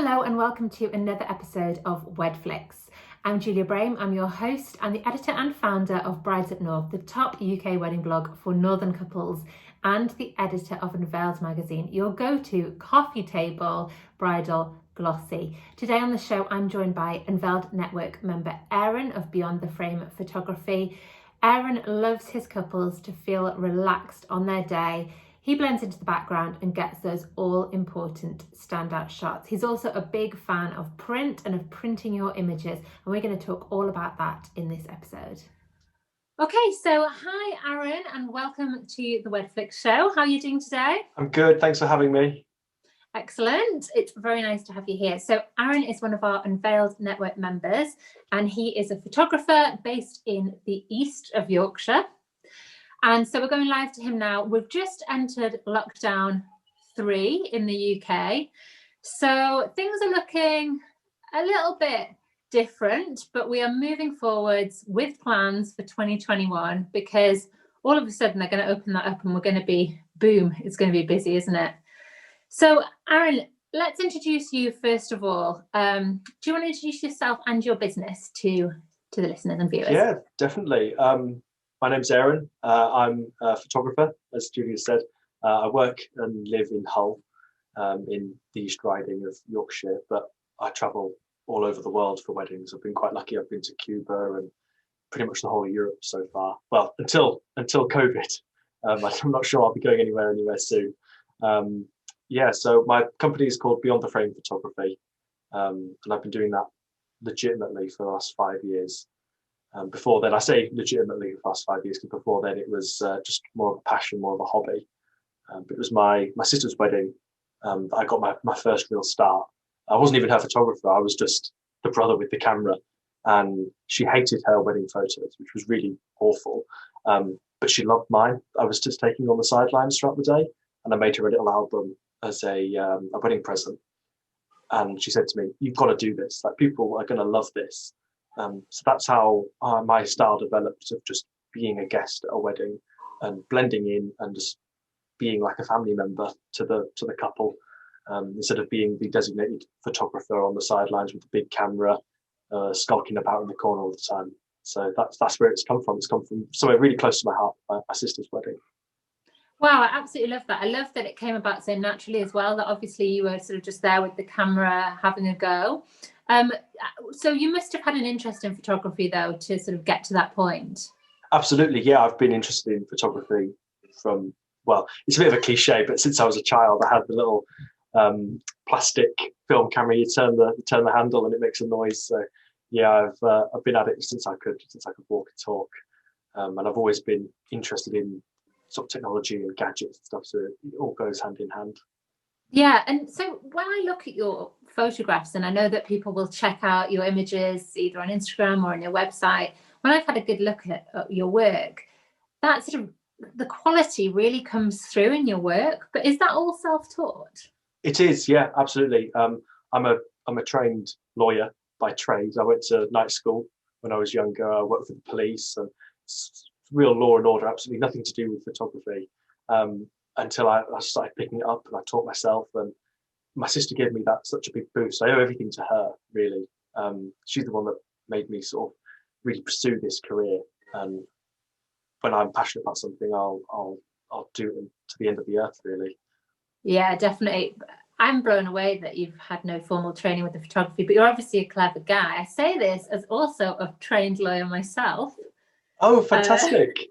Hello and welcome to another episode of Wedflics. I'm Julia Braime, I'm your host and the editor and founder of Brides Up North, the top UK wedding blog for northern couples, and the editor of Unveiled magazine, your go-to coffee table bridal glossy. Today on the show I'm joined by Unveiled Network member Aaron of Beyond the Frame Photography. Aaron loves his couples to feel relaxed on their day. He blends into the background and gets those all-important standout shots. He's also a big fan of print and of printing your images, and we're going to talk all about that in this episode. Okay, so hi Aaron, and welcome to the Wedflics show. How are you doing today? I'm good, thanks for having me. Excellent. It's very nice to have you here. So Aaron is one of our Unveiled Network members, and he is a photographer based in the east of Yorkshire. And so we're going live to him now. We've just entered lockdown 3 in the UK. So things are looking a little bit different, but we are moving forwards with plans for 2021 because all of a sudden they're going to open that up and we're going to be, boom, it's going to be busy, isn't it? So Aaron, let's introduce you first of all. Do you want to introduce yourself and your business to the listeners and viewers? Yeah, definitely. My name's Aaron. I'm a photographer, as Julia said. I work and live in Hull, in the East Riding of Yorkshire, but I travel all over the world for weddings. I've been quite lucky. I've been to Cuba and pretty much the whole of Europe so far. Well, until COVID. I'm not sure I'll be going anywhere soon. So my company is called Beyond the Frame Photography, and I've been doing that legitimately for the last 5 years. Before then, I say legitimately for the last 5 years, because before then it was just more of a passion, more of a hobby. But it was my sister's wedding that I got my first real start. I wasn't even her photographer, I was just the brother with the camera. And she hated her wedding photos, which was really awful. But she loved mine. I was just taking on the sidelines throughout the day, and I made her a little album as a wedding present. And she said to me, "You've got to do this. Like, people are going to love this." So that's how my style developed, of just being a guest at a wedding and blending in and just being like a family member to the couple, instead of being the designated photographer on the sidelines with the big camera, skulking about in the corner all the time. So that's where it's come from. It's come from somewhere really close to my heart, my sister's wedding. Wow, I absolutely love that. I love that it came about so naturally as well, that obviously you were sort of just there with the camera having a go. So you must have had an interest in photography though to sort of get to that point. Absolutely, yeah. I've been interested in photography from, well, it's a bit of a cliche, but since I was a child, I had the little plastic film camera. You turn the handle and it makes a noise. So yeah, I've been at it since I could walk and talk, and I've always been interested in sort of technology and gadgets and stuff. So it all goes hand in hand. Yeah, and so when I look at your photographs, and I know that people will check out your images either on Instagram or on your website, when I've had a good look at your work, that sort of the quality really comes through in your work. But is that all self-taught? It is, yeah, absolutely. I'm a trained lawyer by trade. I went to night school when I was younger. I worked for the police, and real law and order, absolutely nothing to do with photography. Until I started picking it up and I taught myself, and my sister gave me that such a big boost. I owe everything to her, really. She's the one that made me sort of really pursue this career. And when I'm passionate about something, I'll do it to the end of the earth, really. Yeah, definitely. I'm blown away that you've had no formal training with the photography, but you're obviously a clever guy. I say this as also a trained lawyer myself. Oh, fantastic.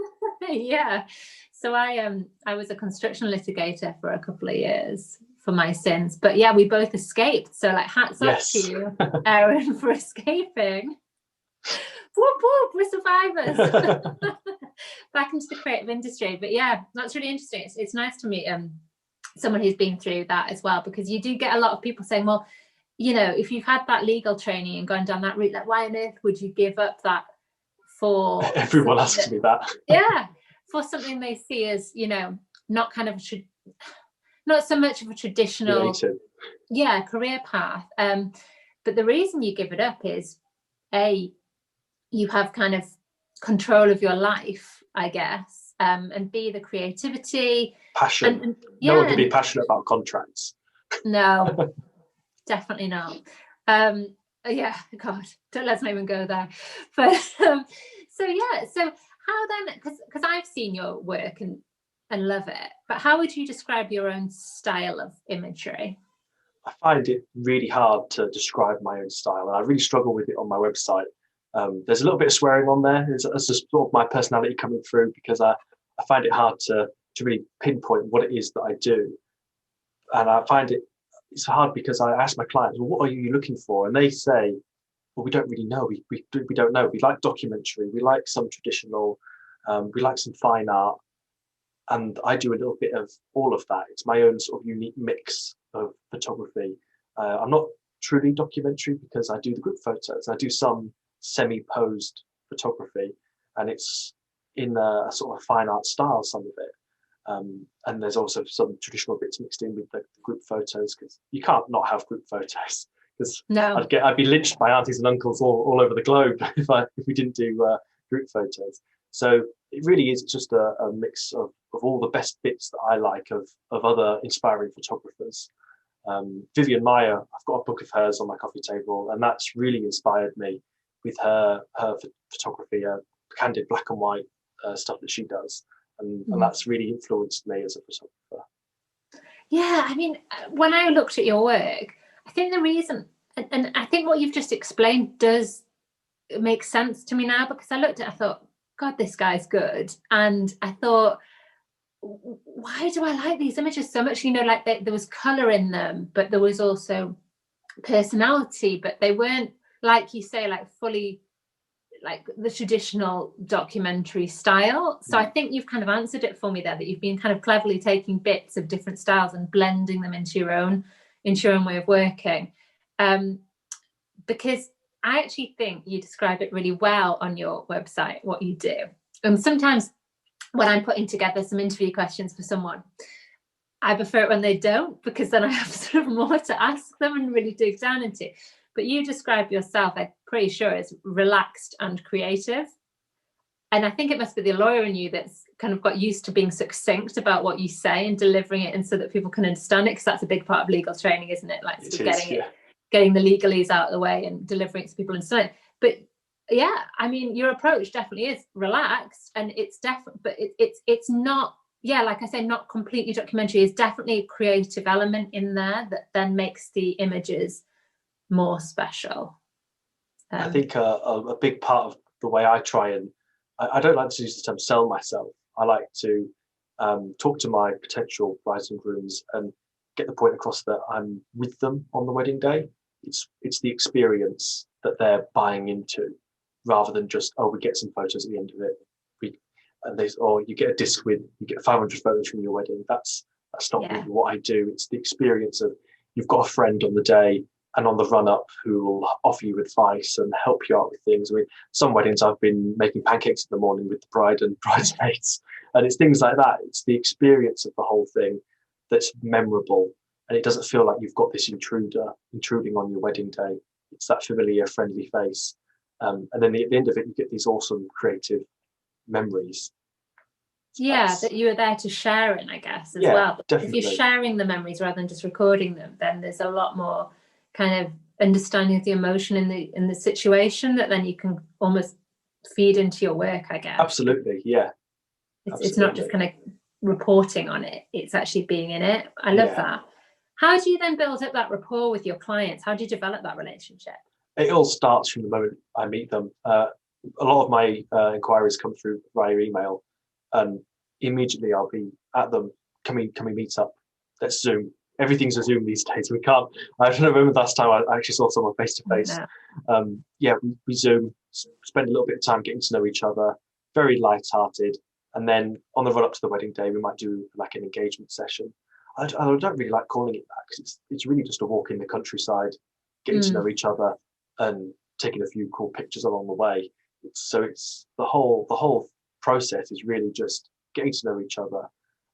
Yeah. So I was a construction litigator for a couple of years for my sins. But yeah, we both escaped. So like hats off to you, Aaron, for escaping. Whoop, whoop, we're survivors. Back into the creative industry. But yeah, that's really interesting. It's nice to meet someone who's been through that as well, because you do get a lot of people saying, well, you know, if you've had that legal training and gone down that route, like why on earth would you give up that for everyone asks me that. Yeah, for something they see as, you know, not kind of not so much of a traditional career path, but the reason you give it up is you have kind of control of your life, I guess, and B, the creativity, passion. No one can be passionate about contracts. No. definitely not. Yeah, God, let's not even go there. But so how then, because I've seen your work and love it, but how would you describe your own style of imagery? I find it really hard to describe my own style, and I really struggle with it on my website. There's a little bit of swearing on there. It's just sort of my personality coming through, because I find it hard to really pinpoint what it is that I do. And I find it's hard because I ask my clients, well, what are you looking for? And they say, well, we don't really know. We don't know. We like documentary. We like some traditional. We like some fine art. And I do a little bit of all of that. It's my own sort of unique mix of photography. I'm not truly documentary because I do the group photos. I do some semi-posed photography, and it's in a sort of fine art style, some of it. And there's also some traditional bits mixed in with the group photos, because you can't not have group photos, because No. I'd be lynched by aunties and uncles all over the globe if we didn't do group photos. So it really is just a mix of all the best bits that I like of other inspiring photographers. Vivian Meyer, I've got a book of hers on my coffee table, and that's really inspired me with her photography, candid black and white stuff that she does. And that's really influenced me as a photographer. Yeah, I mean, when I looked at your work, I think the reason, and I think what you've just explained does make sense to me now, because I looked at it, I thought, God, this guy's good. And I thought, why do I like these images so much? You know, like there was color in them, but there was also personality, but they weren't, like you say, like fully like the traditional documentary style. So I think you've kind of answered it for me there, that you've been kind of cleverly taking bits of different styles and blending them into your own way of working. Because I actually think you describe it really well on your website, what you do. And sometimes when I'm putting together some interview questions for someone, I prefer it when they don't, because then I have sort of more to ask them and really dig down into. But you describe yourself, I'm pretty sure, as relaxed and creative. And I think it must be the lawyer in you that's kind of got used to being succinct about what you say and delivering it, and so that people can understand it, because that's a big part of legal training, isn't it? Like getting the legalese out of the way and delivering it so people understand it. But yeah, I mean, your approach definitely is relaxed, and it's definitely, but it's not, yeah, like I say, not completely documentary. Is definitely a creative element in there that then makes the images more special. I think a big part of the way I try, and I don't like to use the term sell myself. I like to talk to my potential brides and grooms and get the point across that I'm with them on the wedding day. It's the experience that they're buying into, rather than just, oh, we get some photos at the end of it. Or you get a disc with, you get 500 photos from your wedding. That's not really what I do. It's the experience of, you've got a friend on the day and on the run up who will offer you advice and help you out with things. I mean, some weddings I've been making pancakes in the morning with the bride and bridesmaids, and it's things like that. It's the experience of the whole thing that's memorable, and it doesn't feel like you've got this intruder intruding on your wedding day. It's that familiar, friendly face. And then at the end of it, you get these awesome creative memories. Yeah, that you were there to share in, I guess, as well. Definitely. If you're sharing the memories rather than just recording them, then there's a lot more kind of understanding of the emotion in the situation that then you can almost feed into your work, I guess. Absolutely, yeah. It's not just kind of reporting on it, it's actually being in it. I love that. How do you then build up that rapport with your clients? How do you develop that relationship? It all starts from the moment I meet them. A lot of my inquiries come through via email, and immediately I'll be at them. Can we meet up? Let's Zoom. Everything's a Zoom these days. We can't. I don't remember the last time I actually saw someone face to face. We Zoom, spend a little bit of time getting to know each other, very light-hearted, and then on the run up to the wedding day, we might do like an engagement session. I don't really like calling it that, because it's really just a walk in the countryside, getting to know each other and taking a few cool pictures along the way. It's the whole process is really just getting to know each other.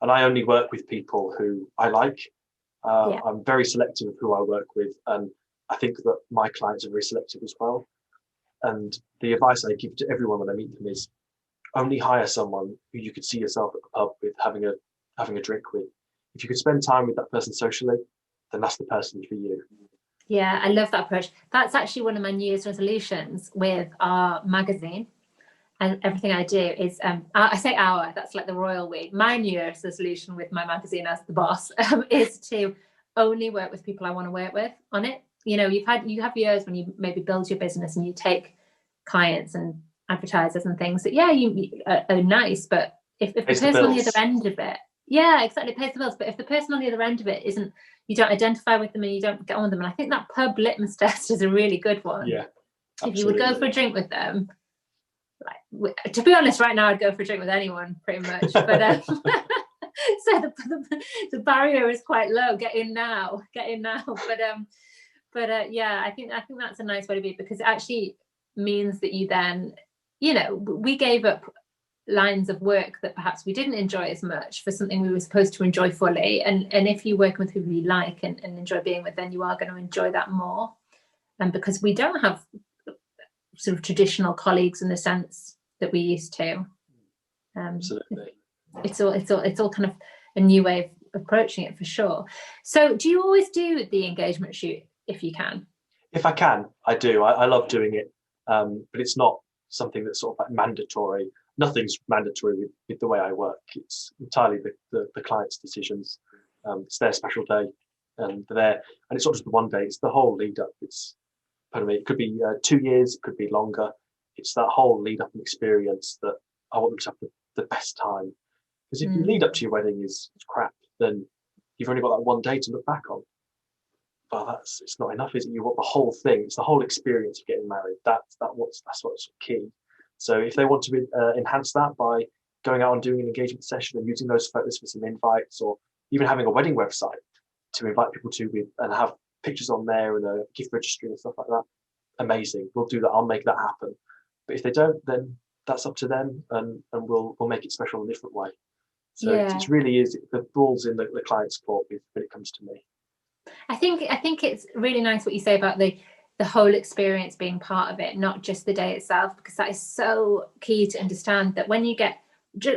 And I only work with people who I like. I'm very selective of who I work with, and I think that my clients are very selective as well. And the advice I give to everyone when I meet them is, only hire someone who you could see yourself at the pub with, having a drink with. If you could spend time with that person socially, then that's the person for you. Yeah, I love that approach. That's actually one of my New Year's resolutions with our magazine. And everything I do is, I say our, that's like the royal we. My New Year's resolution with my magazine as the boss is to only work with people I want to work with on it. You know, you have years when you maybe build your business and you take clients and advertisers and things that, yeah, you are nice, but if the person on the other end of it, yeah, exactly, pays the bills. But if the person on the other end of it isn't, you don't identify with them and you don't get on with them. And I think that pub litmus test is a really good one. Yeah, absolutely. If you would go for a drink with them, to be honest, right now I'd go for a drink with anyone pretty much, but so the barrier is quite low. Get in now, but yeah, I think that's a nice way to be, because it actually means that you then, you know, we gave up lines of work that perhaps we didn't enjoy as much for something we were supposed to enjoy fully, and if you work with people you like and enjoy being with, then you are going to enjoy that more. And because we don't have sort of traditional colleagues in the sense that we used to, absolutely, it's all kind of a new way of approaching it, for sure. So do you always do the engagement shoot if you can? If I can, I do. I love doing it, but it's not something that's sort of like mandatory. Nothing's mandatory with the way I work. It's entirely the client's decisions. It's their special day, and they're there. And it's not just the one day; it's the whole lead up. It could be 2 years, it could be longer. It's that whole lead up and experience that I want them to have the best time. Because if your lead up to your wedding is crap, then you've only got that one day to look back on. But it's not enough, is it? You want the whole thing. It's the whole experience of getting married. That's what's key. So if they want to enhance that by going out and doing an engagement session and using those photos for some invites, or even having a wedding website to invite people to and have pictures on there and a gift registry and stuff like that, amazing. We'll do that. I'll make that happen. But if they don't, then that's up to them, and we'll make it special in a different way. So it really is, the ball's in the client's court when it comes to me. I think it's really nice what you say about the whole experience being part of it, not just the day itself, because that is so key to understand that when you get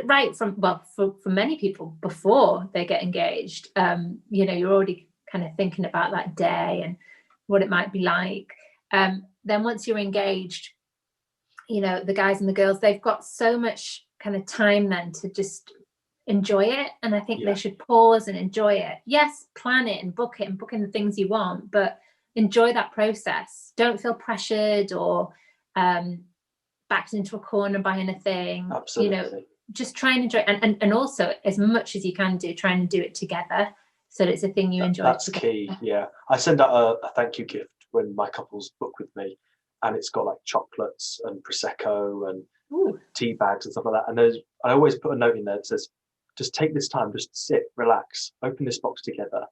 right from, well, for many people before they get engaged, you know, you're already kind of thinking about that day and what it might be like. Then once you're engaged, you know, the guys and the girls, they've got so much kind of time then to just enjoy it. And I think they should pause and enjoy it. Yes, plan it and book in the things you want, but enjoy that process. Don't feel pressured or backed into a corner by anything. Absolutely. You know, just try and enjoy it. And also, as much as you can do, try and do it together so that it's a thing you enjoy. That's key. Yeah, I send out a thank you gift when my couples book with me, and it's got like chocolates and prosecco and tea bags and stuff like that. And I always put a note in there that says, just take this time, just sit, relax, open this box together,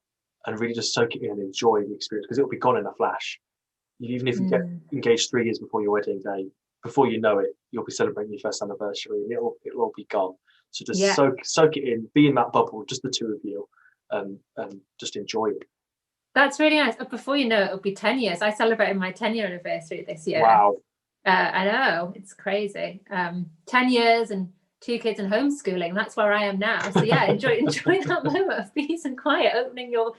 and really just soak it in and enjoy the experience, because it'll be gone in a flash. Even if you get engaged 3 years before your wedding day, before you know it, you'll be celebrating your first anniversary, and it'll all be gone. So just soak it in, be in that bubble, just the two of you, and just enjoy it. That's really nice. Before you know it, it'll be 10 years. I celebrated my 10-year anniversary this year. Wow. I know, it's crazy. 10 years and 2 kids and homeschooling. That's where I am now. So yeah, enjoy that moment of peace and quiet, opening your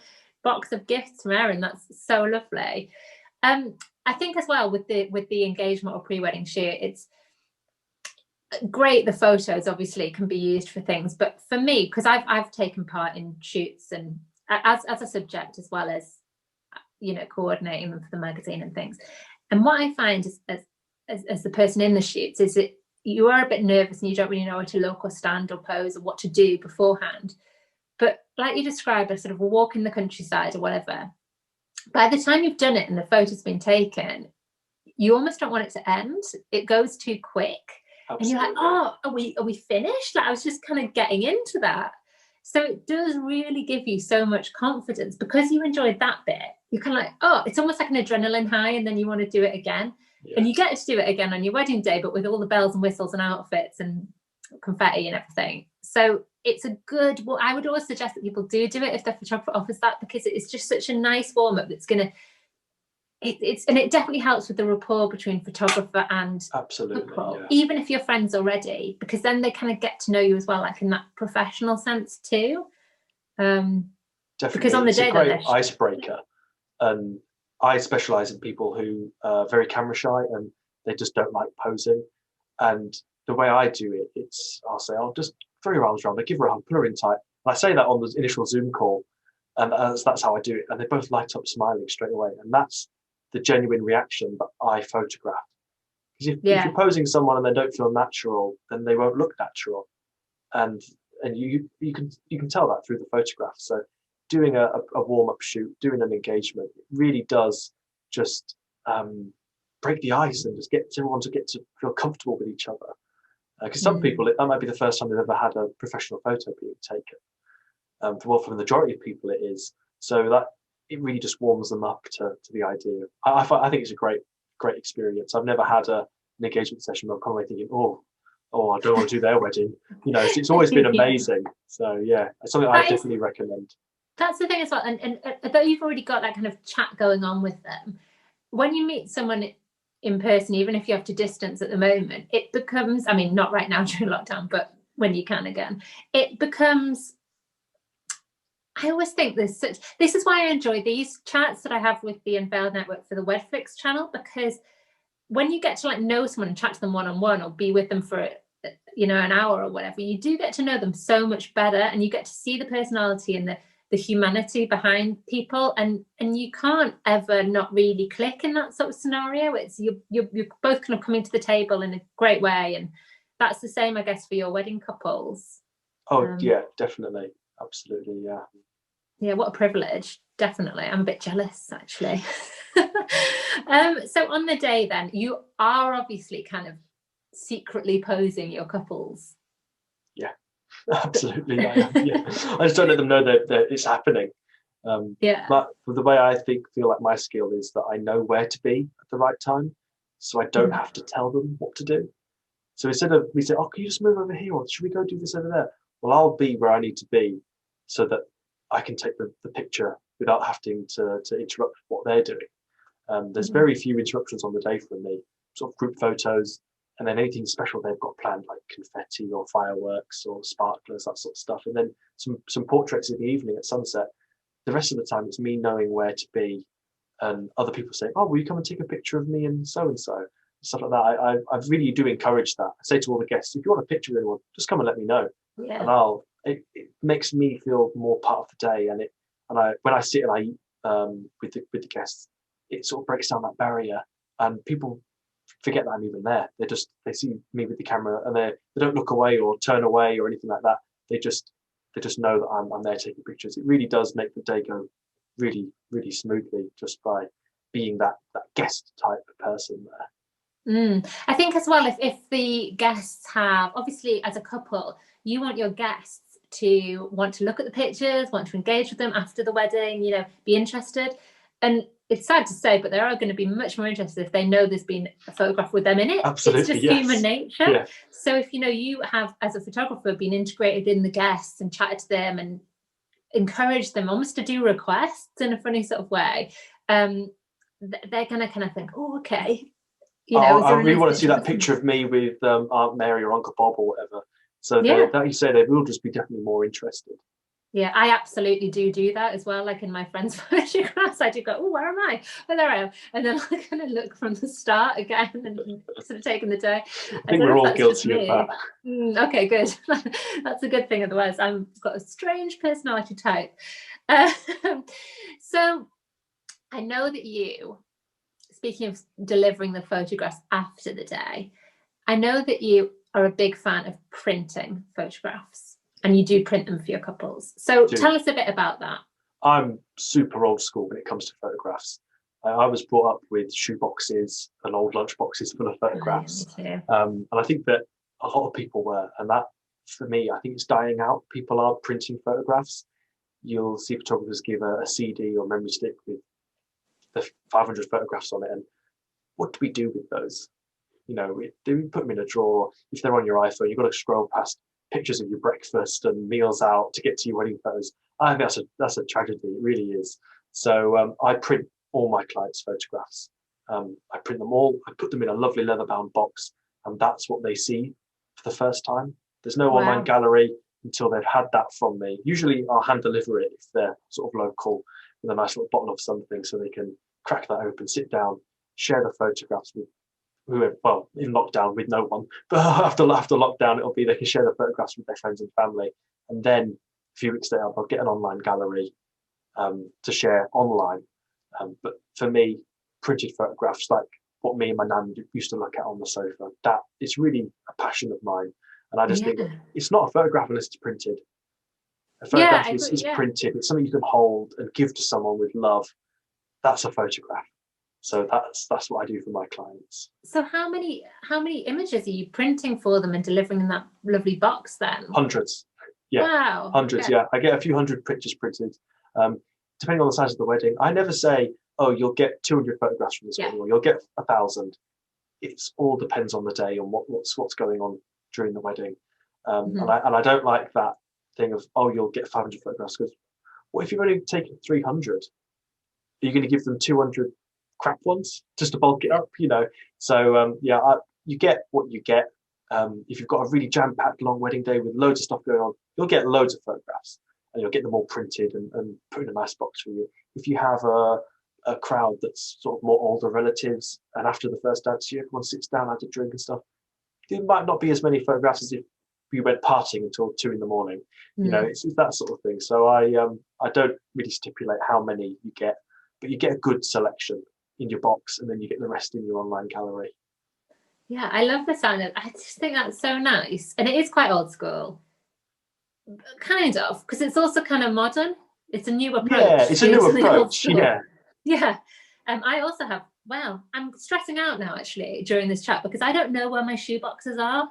box of gifts from Erin. That's so lovely. I think as well with the engagement or pre-wedding shoot, it's great. The photos obviously can be used for things, but for me, because I've taken part in shoots and as a subject, as well as, you know, coordinating them for the magazine and things. And what I find is, as the person in the shoots, is that you are a bit nervous and you don't really know where to look or stand or pose or what to do beforehand. But like you described, a sort of a walk in the countryside or whatever, by the time you've done it and the photo's been taken, you almost don't want it to end. It goes too quick. Absolutely. And you're like, oh, are we finished? Like, I was just kind of getting into that. So it does really give you so much confidence, because you enjoyed that bit. You're kind of like, oh, it's almost like an adrenaline high, and then you want to do it again. Yeah. And you get to do it again on your wedding day, but with all the bells and whistles and outfits and confetti and everything. So it's a good, well, I would always suggest that people do it if their photographer offers that, because it's just such a nice warm-up that's going to, it definitely helps with the rapport between photographer and couple, even if you're friends already, because then they kind of get to know you as well, like in that professional sense too. Definitely, because on the day, it's a great icebreaker, and I specialize in people who are very camera shy and they just don't like posing. And the way I do it, I'll say, I'll just throw your arms around, I give her a hug, put her in tight. And I say that on the initial Zoom call, and that's how I do it. And they both light up smiling straight away. And that's the genuine reaction that I photograph. Because if you're posing someone and they don't feel natural, then they won't look natural. And you can tell that through the photograph. So doing a warm-up shoot, doing an engagement, it really does just break the ice and just get everyone to feel comfortable with each other. Because some people, that might be the first time they've ever had a professional photo being taken. For the majority of people, it is. So that it really just warms them up to the idea. I think it's a great experience. I've never had an engagement session where I'm kind of like thinking, oh, I don't want to do their wedding. It's always been amazing. So yeah, it's something I definitely recommend. That's the thing as well. And though you've already got that kind of chat going on with them, when you meet someone in person, even if you have to distance at the moment, it becomes, I mean, not right now during lockdown, but when you can again, it becomes, I always think this is why I enjoy these chats that I have with the Unveiled Network for the Wedflics channel, because when you get to like know someone and chat to them one-on-one or be with them for an hour or whatever, you do get to know them so much better, and you get to see the personality and the humanity behind people, and you can't ever not really click in that sort of scenario. It's you're both kind of coming to the table in a great way, and that's the same, I guess, for your wedding couples. Oh yeah, definitely, absolutely, yeah. Yeah, what a privilege. Definitely. I'm a bit jealous, actually. So on the day then, you are obviously kind of secretly posing your couples. Yeah, absolutely. I am, yeah. I just don't let them know that it's happening. But the way I feel like my skill is that I know where to be at the right time, so I don't have to tell them what to do. So instead of me saying, oh, can you just move over here, or should we go do this over there? Well, I'll be where I need to be so that I can take the picture without having to interrupt what they're doing. There's very few interruptions on the day for me, sort of group photos, and then anything special they've got planned, like confetti or fireworks or sparklers, that sort of stuff. And then some portraits in the evening at sunset. The rest of the time, it's me knowing where to be, and other people saying, oh, will you come and take a picture of me and so, stuff like that. I really do encourage that. I say to all the guests, if you want a picture with anyone, just come and let me know. Yeah. And it makes me feel more part of the day, and when I sit and I eat with the guests, it sort of breaks down that barrier, and people forget that I'm even there. They see me with the camera, and they don't look away or turn away or anything like that. They just know that I'm there taking pictures. It really does make the day go really, really smoothly just by being that guest type person there. I think as well, if the guests have, obviously as a couple, you want your guests to want to look at the pictures, want to engage with them after the wedding, be interested. And it's sad to say, but they are going to be much more interested if they know there's been a photograph with them in it. Absolutely, it's just yes. Human nature. Yeah. So if you have, as a photographer, been integrated in the guests and chatted to them and encouraged them almost to do requests in a funny sort of way, they're going to kind of think, oh, okay. I really want to see that picture of me with Aunt Mary or Uncle Bob or whatever. So that you say, they will just be definitely more interested. Yeah, I absolutely do that as well. Like in my friends' photographs, I do go, oh, where am I? Oh, there I am. And then I kind of look from the start again and sort of taking the day. I think we're all guilty of that. Okay, good. That's a good thing. Otherwise, I've got a strange personality type. So I know that you, speaking of delivering the photographs after the day, I know that you are a big fan of printing photographs, and you do print them for your couples. So tell us a bit about that. I'm super old school when it comes to photographs. I was brought up with shoe boxes and old lunch boxes full of photographs. And I think that a lot of people were, and that for me, I think it's dying out. People aren't printing photographs. You'll see photographers give a CD or memory stick with the 500 photographs on it, and what do we do with those? Do we put them in a drawer? If they're on your iPhone, you've got to scroll past pictures of your breakfast and meals out to get to your wedding photos. I think that's a tragedy. It really is. So I print all my clients' photographs. I print them all. I put them in a lovely leather-bound box, and that's what they see for the first time. There's no online gallery until they've had that from me. Usually I'll hand deliver it if they're sort of local with a nice little bottle of something so they can crack that open, sit down, share the photographs with whoever, well, in lockdown with no one, but after lockdown, it'll be they can share the photographs with their friends and family. And then a few weeks later, I'll get an online gallery to share online. But for me, printed photographs, like what me and my nan used to look at on the sofa, that is really a passion of mine. And I just think it's not a photograph unless it's printed. A photograph is printed. It's something you can hold and give to someone with love. That's a photograph. So that's what I do for my clients. So how many images are you printing for them and delivering in that lovely box then? Hundreds. Yeah. Wow. Hundreds. Yeah. I get a few hundred pictures printed. Depending on the size of the wedding. I never say, oh, you'll get 200 photographs from this wedding, or you'll get 1,000. It's all depends on the day and what's going on during the wedding. And I don't like that thing of, oh, you'll get 500 photographs, because what if you've only taken 300? Are you going to give them 200 crap ones just to bulk it up? So you get what you get. If you've got a really jam-packed long wedding day with loads of stuff going on, you'll get loads of photographs, and you'll get them all printed and put in a nice box for you. If you have a crowd that's sort of more older relatives, and after the first dance, everyone sits down, has a drink and stuff, there might not be as many photographs as if you went partying until 2 a.m. It's that sort of thing. So I don't really stipulate how many you get, but you get a good selection in your box, and then you get the rest in your online gallery. Yeah, I love the sound of. I just think that's so nice, and it is quite old school, kind of, because it's also kind of modern. It's a new approach. Yeah, it's a new approach. Yeah. I also have. Well, I'm stressing out now actually during this chat because I don't know where my shoe boxes are.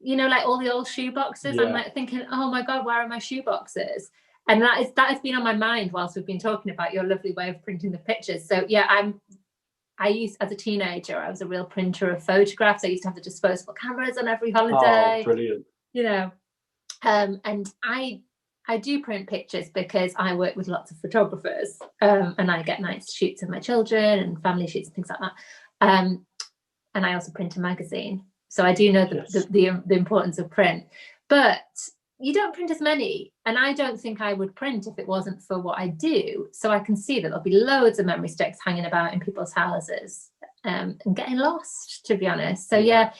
Like all the old shoe boxes. Yeah. I'm like thinking, oh my God, where are my shoe boxes? And that has been on my mind whilst we've been talking about your lovely way of printing the pictures. So yeah, I used, as a teenager, I was a real printer of photographs. I used to have the disposable cameras on every holiday. Oh, brilliant. And I do print pictures because I work with lots of photographers, and I get nice shoots of my children and family shoots and things like that. And I also print a magazine. So I do know the importance of print. But you don't print as many, and I don't think I would print if it wasn't for what I do. So I can see that there'll be loads of memory sticks hanging about in people's houses, and getting lost, to be honest. So yeah.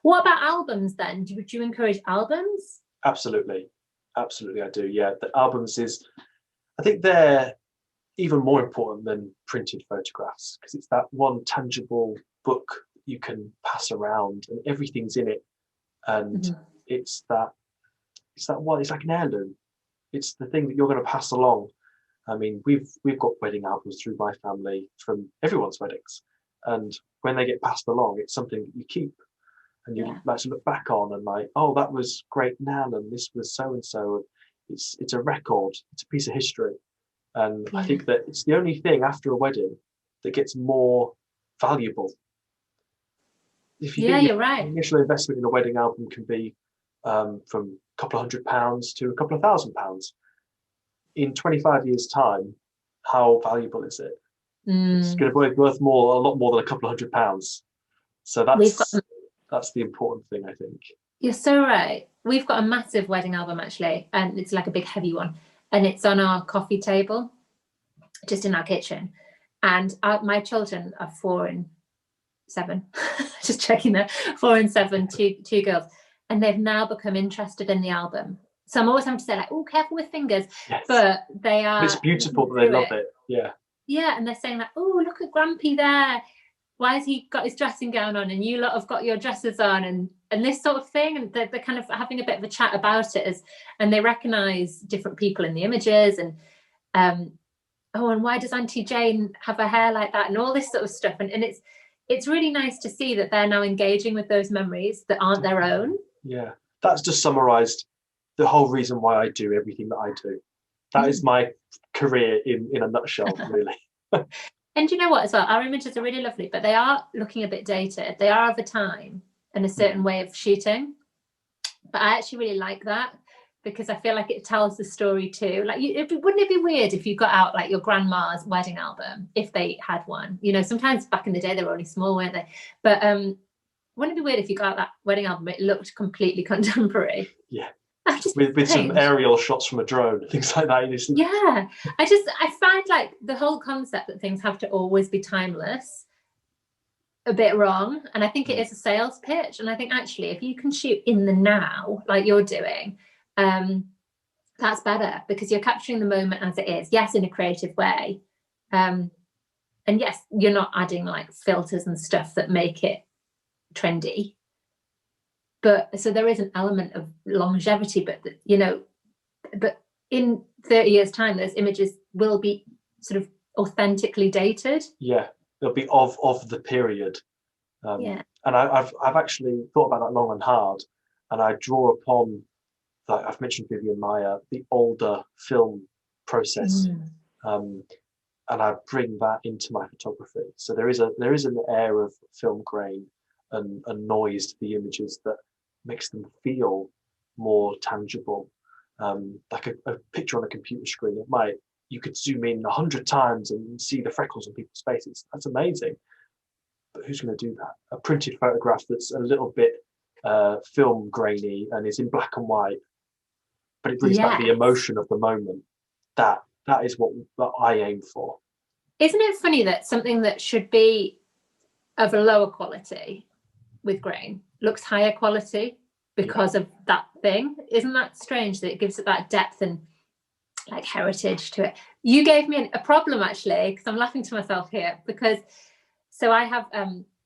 What about albums then? Would you encourage albums? Absolutely I do. Yeah, the albums I think they're even more important than printed photographs, because it's that one tangible book you can pass around and everything's in it, and it's like an heirloom. It's the thing that you're going to pass along. I mean, we've got wedding albums through my family from everyone's weddings, and when they get passed along, it's something that you keep and you like to look back on and like, oh, that was great Nan, and this was so and so. It's a record. It's a piece of history, and I think that it's the only thing after a wedding that gets more valuable. If you think you're right. Initial investment in a wedding album can be from a couple of £100 to a couple of £1,000. In 25 years' time, how valuable is it? It's going to be worth a lot more than a couple of £100. So that's the important thing, I think. You're so right. We've got a massive wedding album actually, and it's like a big heavy one, and it's on our coffee table, just in our kitchen. And my children are 4 and 7. Just checking that, 4 and 7, two girls, and they've now become interested in the album. So I'm always having to say like, oh, careful with fingers. Yes. But they are. It's beautiful that they love it. Yeah. Yeah, and they're saying like, oh, look at Grampy there. Why has he got his dressing gown on, and you lot have got your dresses on, and this sort of thing. And they're kind of having a bit of a chat about it, and they recognise different people in the images, and and why does Auntie Jane have her hair like that, and all this sort of stuff. And it's really nice to see that they're now engaging with those memories that aren't their own. Yeah, that's just summarised the whole reason why I do everything that I do. That is my career in a nutshell, really. And you know what, as well, our images are really lovely, but they are looking a bit dated. They are of a time and a certain way of shooting. But I actually really like that, because I feel like it tells the story too. Like, wouldn't it be weird if you got out like your grandma's wedding album, if they had one? Sometimes back in the day they were only small, weren't they? But wouldn't it be weird if you got out that wedding album, it looked completely contemporary? Yeah, I just with some cringe. aerial shots from a drone, things like that. Yeah, I find like the whole concept that things have to always be timeless a bit wrong, and I think it is a sales pitch. And I think actually, if you can shoot in the now, like you're doing, that's better because you're capturing the moment as it is. Yes, in a creative way, and yes, you're not adding like filters and stuff that make it trendy. But so there is an element of longevity, but but in 30 years' time, those images will be sort of authentically dated. Yeah, it'll be of the period. Yeah. And I've actually thought about that long and hard, and I draw upon, like I've mentioned Vivian Maier, the older film process, um, and I bring that into my photography. So there is an air of film grain and noise to the images that makes them feel more tangible. Like a picture on a computer screen, you could zoom in 100 times and see the freckles on people's faces. That's amazing. But who's going to do that? A printed photograph that's a little bit film grainy and is in black and white, but it brings back the Yes. emotion of the moment. That is what I aim for. Isn't it funny that something that should be of a lower quality with grain looks higher quality because of that thing? Isn't that strange that it gives it that depth and like heritage to it? You gave me a problem actually, because I'm laughing to myself here, because so I have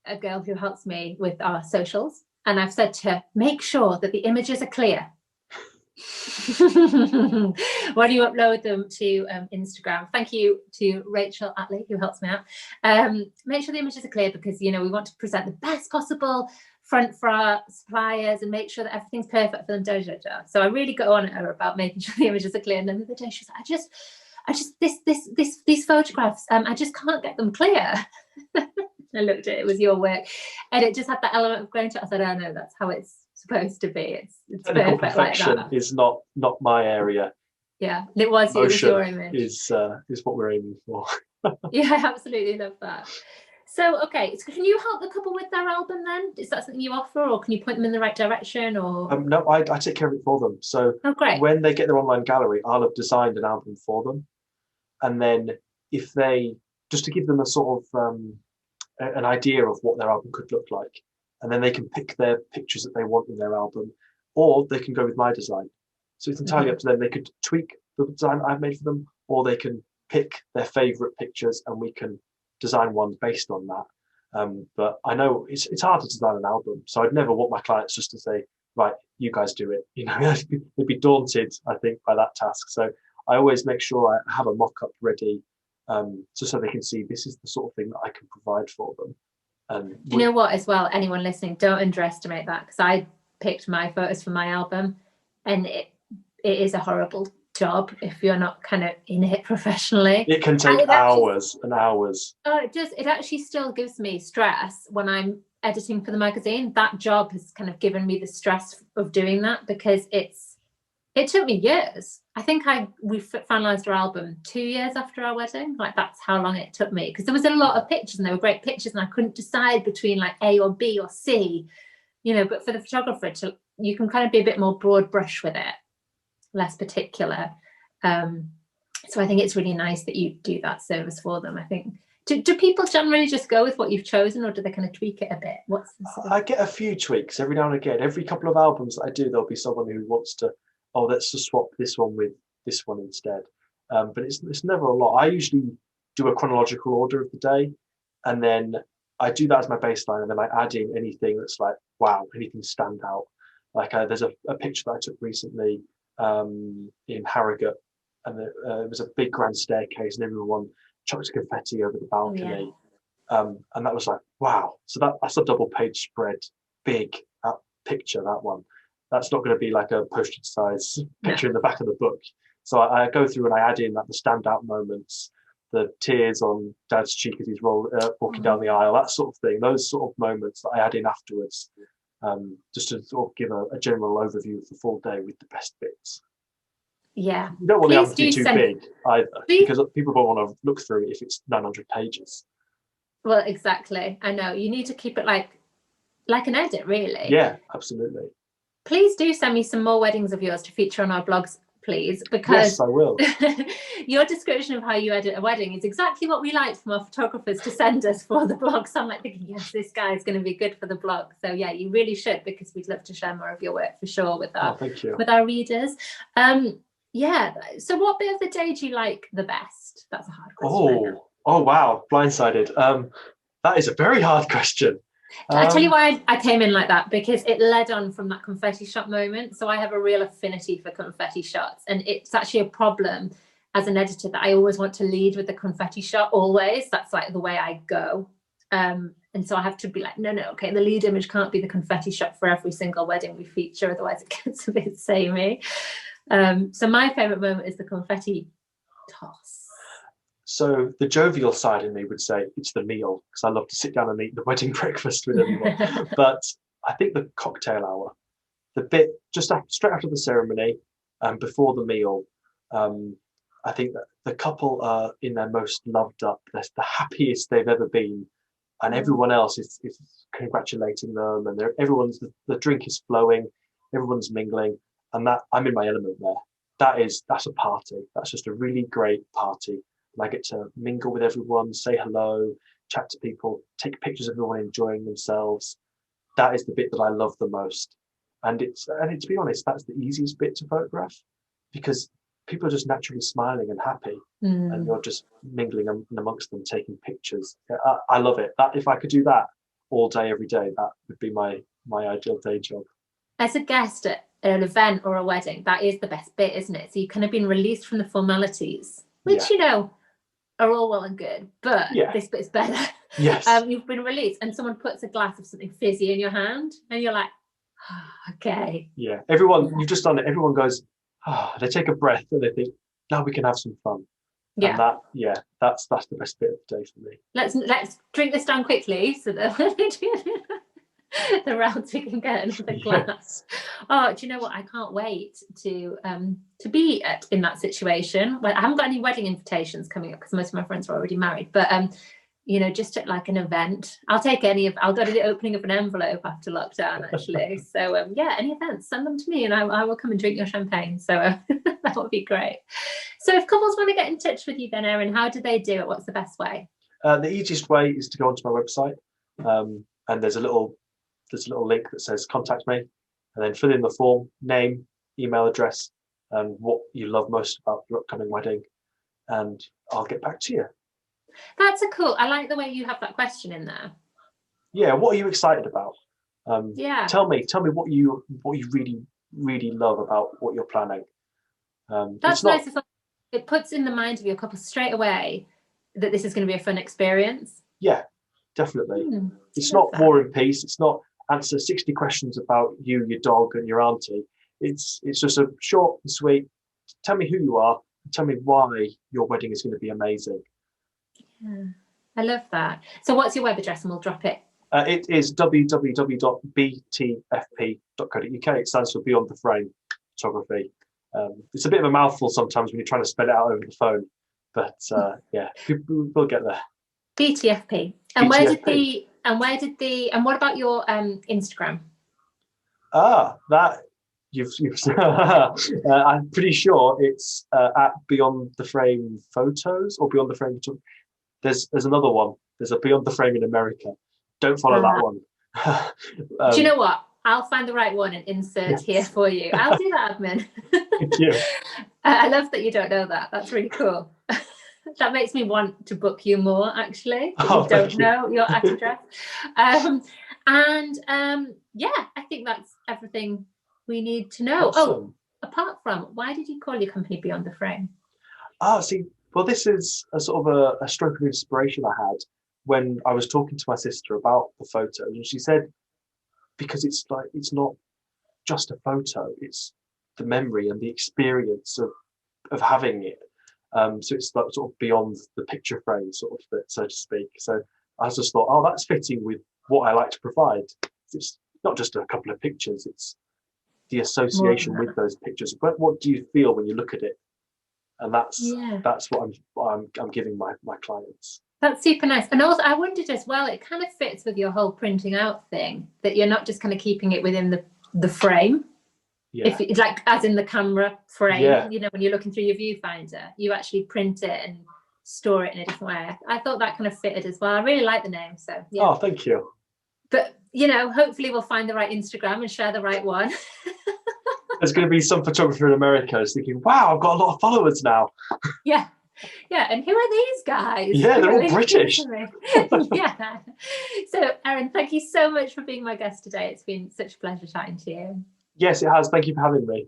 a girl who helps me with our socials, and I've said to her, make sure that the images are clear. When you upload them to Instagram, thank you to Rachel Atley who helps me out. Make sure the images are clear because we want to present the best possible front for our suppliers and make sure that everything's perfect for them. So I really go on at her about making sure the images are clear. And then the other day she's like, I just these photographs, I just can't get them clear. I looked at it, was your work, and it just had that element of grain to it. I said, oh no, that's how it's supposed to be. It's Technical perfect perfection like that. is not my area. Yeah, it was your image. Is what we're aiming for. Yeah, I absolutely love that. So, okay, so can you help the couple with their album then? Is that something you offer, or can you point them in the right direction? Or no, I take care of it for them. So when they get their online gallery, I'll have designed an album for them, and then if they just to give them a sort of an idea of what their album could look like, and then they can pick their pictures that they want in their album, or they can go with my design. So it's entirely up to them. They could tweak the design I've made for them, or they can pick their favorite pictures and we can design one based on that. But I know it's hard to design an album, so I'd never want my clients just to say, right, you guys do it. They'd be daunted, I think, by that task. So I always make sure I have a mock-up ready, just so they can see this is the sort of thing that I can provide for them. Do you know what, as well, anyone listening, don't underestimate that, because I picked my photos for my album, and it is a horrible job if you're not kind of in it professionally. It can take hours and hours. Oh, it actually still gives me stress when I'm editing for the magazine. That job has kind of given me the stress of doing that, because it took me years. I think we finalized our album 2 years after our wedding. Like, that's how long it took me, because there was a lot of pictures and they were great pictures and I couldn't decide between like A or B or C, but for the photographer you can kind of be a bit more broad brush with it, less particular. So I think it's really nice that you do that service for them. I think, do people generally just go with what you've chosen, or do they kind of tweak it a bit? I get a few tweaks every now and again. Every couple of albums that I do, there'll be someone who wants to, let's just swap this one with this one instead. But it's never a lot. I usually do a chronological order of the day, and then I do that as my baseline, and then I add in anything that's like, wow, anything stand out. Like there's a picture that I took recently in Harrogate, and it was a big grand staircase, and everyone chucked confetti over the balcony. Oh, yeah. And that was like, wow. So that's a double page spread, big picture, that one. That's not going to be like a postage size picture in the back of the book. So I go through and I add in like the standout moments, the tears on Dad's cheek as he's walking down the aisle, that sort of thing. Those sort of moments that I add in afterwards, just to sort of give a general overview of the full day with the best bits. Yeah. You don't want the album to be too big either, because people don't want to look through it if it's 900 pages. Well, exactly. I know. You need to keep it like an edit, really. Yeah, absolutely. Please do send me some more weddings of yours to feature on our blogs, please, because Yes, I will. your description of how you edit a wedding is exactly what we like from our photographers to send us for the blog. So I'm like thinking, yes, this guy is going to be good for the blog. So yeah, you really should, because we'd love to share more of your work for sure with Thank you. with our readers. Yeah. So what bit of the day do you like the best? That's a hard question. Oh wow, blindsided. That is a very hard question. I tell you why I came in like that, because it led on from that confetti shot moment. So I have a real affinity for confetti shots, and it's actually a problem as an editor that I always want to lead with the confetti shot. Always, that's like the way I go. And so I have to be like, no, okay, the lead image can't be the confetti shot for every single wedding we feature, otherwise it gets a bit samey. So my favorite moment is the confetti toss. So the jovial side in me would say it's the meal, because I love to sit down and eat the wedding breakfast with everyone. But I think the cocktail hour, the bit just straight after the ceremony and before the meal, I think that the couple are in their most loved up, they're the happiest they've ever been, and everyone else is congratulating them, and the drink is flowing, everyone's mingling, and that I'm in my element there. That's a party. That's just a really great party. And I get to mingle with everyone, say hello, chat to people, take pictures of everyone enjoying themselves. That is the bit that I love the most. And to be honest, that's the easiest bit to photograph, because people are just naturally smiling and happy, and you're just mingling amongst them, taking pictures. I love it. That if I could do that all day, every day, that would be my ideal day job. As a guest at an event or a wedding, that is the best bit, isn't it? So you've kind of been released from the formalities, which are all well and good, but this bit's better. Yes. You've been released, and someone puts a glass of something fizzy in your hand, and you're like, oh, okay. Yeah. You've just done it. Everyone goes, they take a breath and they think, now we can have some fun. Yeah. And that's the best bit of the day for me. Let's drink this down quickly so that when we do the rounds we can get another glass. Yes. Oh, do you know what? I can't wait to be in that situation. Well, I haven't got any wedding invitations coming up because most of my friends are already married. But just at like an event, I'll take I'll go to the opening of an envelope after lockdown, actually. So any events, send them to me, and I will come and drink your champagne. So that would be great. So if couples want to get in touch with you, then Erin, how do they do it? What's the best way? The easiest way is to go onto my website, and there's a little link that says contact me, and then fill in the form, name, email address, and what you love most about your upcoming wedding, and I'll get back to you. That's I like the way you have that question in there. Yeah, what are you excited about? Tell me what you really, really love about what you're planning. That's nice. It puts in the mind of your couple straight away that this is going to be a fun experience. Yeah, definitely. It's not War and Peace. It's not answer 60 questions about you, your dog, and your auntie. It's just a short and sweet. Tell me who you are. Tell me why your wedding is going to be amazing. Yeah, I love that. So what's your web address, and we'll drop it? It is www.btfp.co.uk. It stands for Beyond the Frame Photography. It's a bit of a mouthful sometimes when you're trying to spell it out over the phone, but we'll get there. BTFP. And BTFP. And what about your Instagram? That you've I'm pretty sure it's at Beyond the Frame Photos or Beyond the Frame. There's another one. There's a Beyond the Frame in America. Don't follow that one. Do you know what? I'll find the right one and insert here for you. I'll do that, admin. Thank you. I love that you don't know that. That's really cool. That makes me want to book you more, actually. You don't know your address. I think that's everything we need to know. Awesome. Oh, apart from, why did you call your company Beyond the Frame? This is a sort of a stroke of inspiration I had when I was talking to my sister about the photo, and she said, because it's not just a photo, it's the memory and the experience of having it. So it's like sort of beyond the picture frame, sort of, so to speak. So I just thought, that's fitting with what I like to provide. It's not just a couple of pictures; it's the association with those pictures. But what do you feel when you look at it? And that's what I'm giving my clients. That's super nice. And also, I wondered as well, it kind of fits with your whole printing out thing, that you're not just kind of keeping it within the frame. Yeah. If it's like, as in the camera frame, Yeah. you know, when you're looking through your viewfinder, you actually print it and store it in a different way. I thought that kind of fitted as well. I really like the name, so yeah. Oh, thank you. But you know, hopefully we'll find the right Instagram and share the right one. There's going to be some photographer in America who's thinking, wow, I've got a lot of followers now. Yeah. Yeah, and who are these guys? Yeah, they're all British. Yeah. So, Erin, thank you so much for being my guest today. It's been such a pleasure chatting to you. Yes, it has. Thank you for having me.